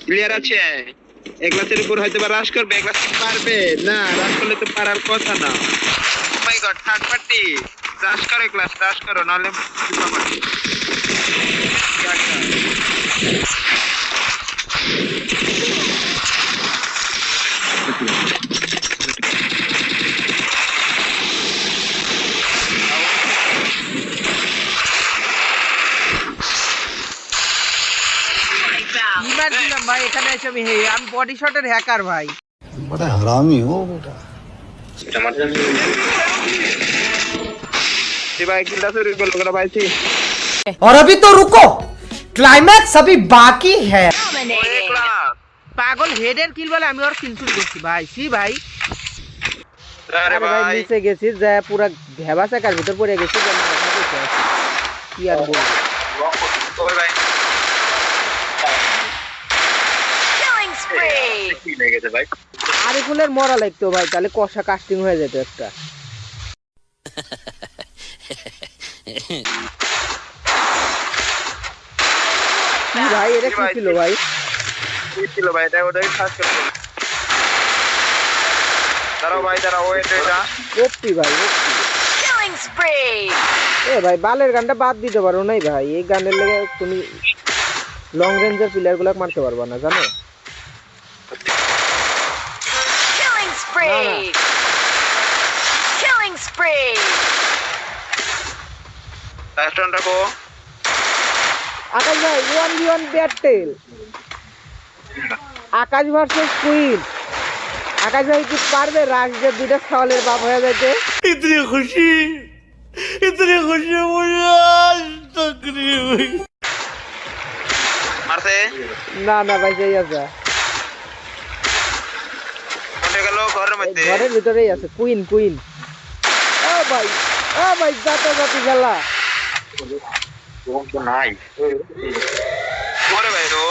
Clear আছে? এক ক্লাসের উপর হয়তো বা রাশ করবে, এক ক্লাস পারবে না, রাশ করলে তো পারার কথা না। মাই গড, থার্ড পার্টি রাশ করো, ক্লাস রাশ করো, নাহলে ভাই এখানে এসে আমি বডি শটের হ্যাকার ভাই। बड़ा हरामी हो बेटा। ভাই কিলটা চুরি করলো কেন ভাই? और अभी तो रुको, क्लाइमैक्स अभी बाकी है। পাগল হেডের কিল বলে আমি ওর কিল চুরি করছি ভাই। সি ভাই আরে ভাই ভাই নিচে গেছি যা পুরা ভেবা চাকার ভিতর পড়ে গেছি। কি আর বল ওই ভাই আরিফুলের মরা লাগতো ভাই, তাহলে কষা কাস্টিং হয়ে যেত একটা। কি ভাই এটা কি ছিল ভাই? কি ছিল ভাই? এটা ওটাই সার্চ করতে। দাঁড়াও ভাই, দাঁড়াও, ওয়েট এটা ওপি ভাই ওপি। এ ভাই বালের গানটা বাদ দিতে পারো নাই ভাই, এই গানের লেগে তুমি লং রেঞ্জের প্লেয়ার গুলো মারতে পারবা না জানো? লাস্ট রাউন্ড রাখো। আকাশ ভাই 1v1 ব্যাটেল, আকাশ ভার্সেস কুইন। আকাশ ভাই কি পারবে রাশ যে দুইটা ছাওয়ালের বাপ হয়ে যাইতে? इतनी खुशी मुझे आज तक नहीं हुई। মারছে না না ভাই যাই আছে, কোনে গেল? ঘরের মধ্যে, ঘরের ভিতরেই আছে কুইন কুইন। ও ভাই জাতা জাতি খেলা। ঘরে ভাই তো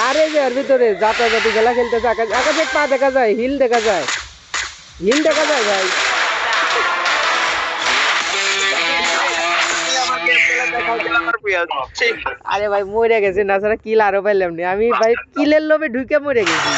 আরে যে এর ভিতরে জাতা জাতি খেলা খেলতেছে। আকাশ আকাশের পা দেখা যায়, হিল দেখা যায়, হিল দেখা যায় ভাই। আরে ভাই মরে গেছে না, ছাড়া কিল আরো পাইলাম না আমি ভাই, কিলের লোভে ঢুকে মরে গেছি।